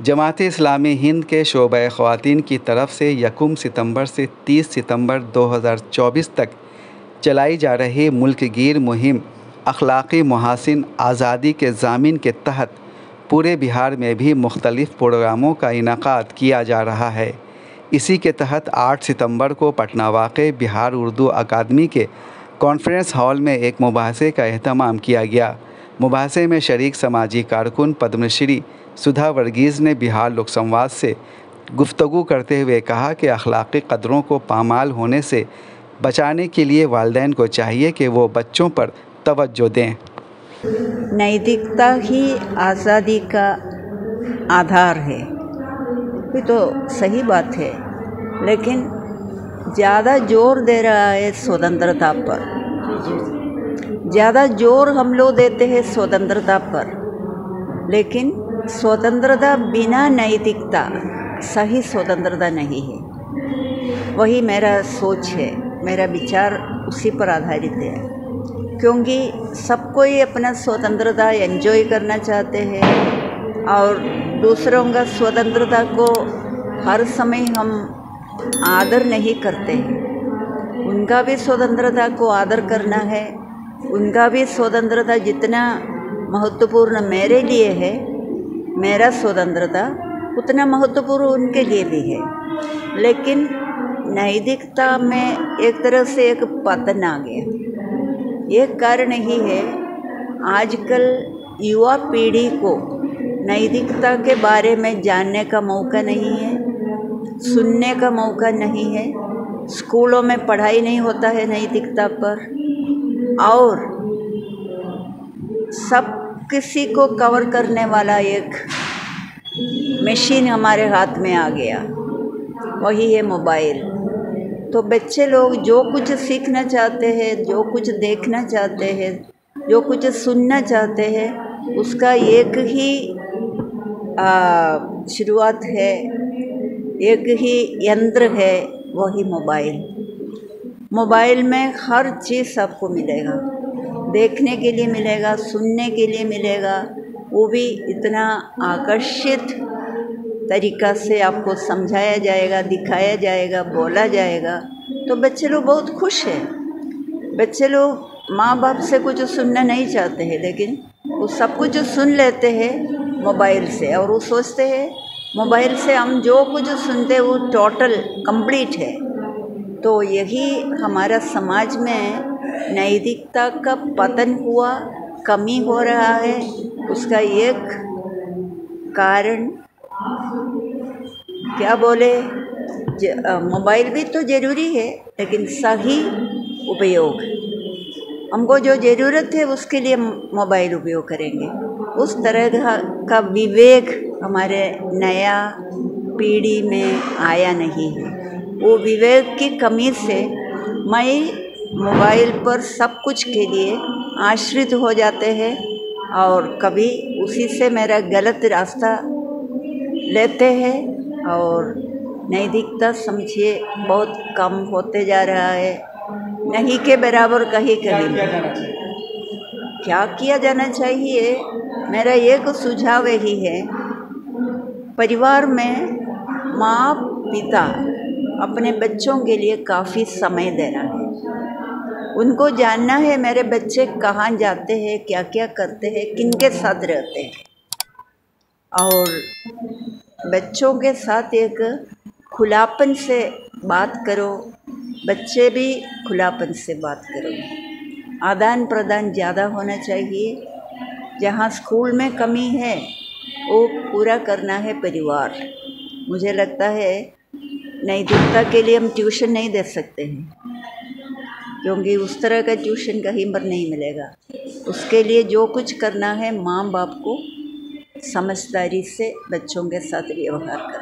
जमात इस्लामी हिंद के शोबा ख़वातीन की तरफ से 1 सितंबर से 30 सितंबर 2024 तक चलाई जा रही मुल्क गिर मुहिम अखलाक़ी मुहासिन आज़ादी के ज़ामिन के तहत पूरे बिहार में भी मुख्तलिफ़ प्रोग्रामों का इनेकाद किया जा रहा है। इसी के तहत 8 सितंबर को पटना वाक़े बिहार उर्दू अकादमी के कॉन्फ्रेंस हॉल में एक मुबाहसे का एहतमाम किया गया। मुबाहसे में शरीक समाजी कारकुन पद्मश्री सुधा वर्गीज़ ने बिहार लोक संवाद से गुफ्तगू करते हुए कहा कि अखलाक़ी क़दरों को पामाल होने से बचाने के लिए वालिदैन को चाहिए कि वो बच्चों पर तवज्जो दें। नैतिकता ही आज़ादी का आधार है, ये तो सही बात है, लेकिन ज़्यादा जोर दे रहा है स्वतंत्रता पर। ज़्यादा जोर हम लोग देते हैं स्वतंत्रता पर, लेकिन स्वतंत्रता बिना नैतिकता सही स्वतंत्रता नहीं है। वही मेरा सोच है, मेरा विचार उसी पर आधारित है, क्योंकि सबको ही अपना स्वतंत्रता एंजॉय करना चाहते हैं और दूसरों का स्वतंत्रता को हर समय हम आदर नहीं करते हैं। उनका भी स्वतंत्रता को आदर करना है, उनका भी स्वतंत्रता जितना महत्वपूर्ण मेरे लिए है, मेरा स्वतंत्रता उतना महत्वपूर्ण उनके लिए भी है। लेकिन नैतिकता में एक तरह से एक पतन आ गया। एक कारण यही है, आजकल युवा पीढ़ी को नैतिकता के बारे में जानने का मौका नहीं है, सुनने का मौका नहीं है। स्कूलों में पढ़ाई नहीं होता है नैतिकता पर, और सब किसी को कवर करने वाला एक मशीन हमारे हाथ में आ गया, वही है मोबाइल। तो बच्चे लोग जो कुछ सीखना चाहते हैं, जो कुछ देखना चाहते हैं, जो कुछ सुनना चाहते हैं, उसका एक ही शुरुआत है, एक ही यंत्र है, वही मोबाइल। मोबाइल में हर चीज़ आपको मिलेगा, देखने के लिए मिलेगा, सुनने के लिए मिलेगा, वो भी इतना आकर्षित तरीक़ा से आपको समझाया जाएगा, दिखाया जाएगा, बोला जाएगा। तो बच्चे लोग बहुत खुश हैं। बच्चे लोग माँ बाप से कुछ सुनना नहीं चाहते हैं, लेकिन वो सब कुछ सुन लेते हैं मोबाइल से, और वो सोचते हैं मोबाइल से हम जो कुछ सुनते हैं वो टोटल कंप्लीट है। तो यही हमारा समाज में नैतिकता का पतन हुआ, कमी हो रहा है। उसका एक कारण क्या बोले, मोबाइल भी तो ज़रूरी है, लेकिन सही उपयोग। हमको जो ज़रूरत है उसके लिए मोबाइल उपयोग करेंगे। उस तरह का विवेक हमारे नया पीढ़ी में आया नहीं है। वो विवेक की कमी से मैं मोबाइल पर सब कुछ के लिए आश्रित हो जाते हैं, और कभी उसी से मेरा गलत रास्ता लेते हैं, और नैतिकता समझिए बहुत कम होते जा रहा है। नहीं के बराबर कहीं क्या किया जाना चाहिए, मेरा एक सुझाव यही है, परिवार में माँ पिता अपने बच्चों के लिए काफ़ी समय देना है। उनको जानना है मेरे बच्चे कहाँ जाते हैं, क्या क्या करते हैं, किनके साथ रहते हैं, और बच्चों के साथ एक खुलापन से बात करो, बच्चे भी खुलापन से बात करो। आदान प्रदान ज़्यादा होना चाहिए। जहाँ स्कूल में कमी है वो पूरा करना है परिवार। मुझे लगता है नैतिकता के लिए हम ट्यूशन नहीं दे सकते हैं, क्योंकि उस तरह का ट्यूशन कहीं पर नहीं मिलेगा। उसके लिए जो कुछ करना है, माँ बाप को समझदारी से बच्चों के साथ व्यवहार करना।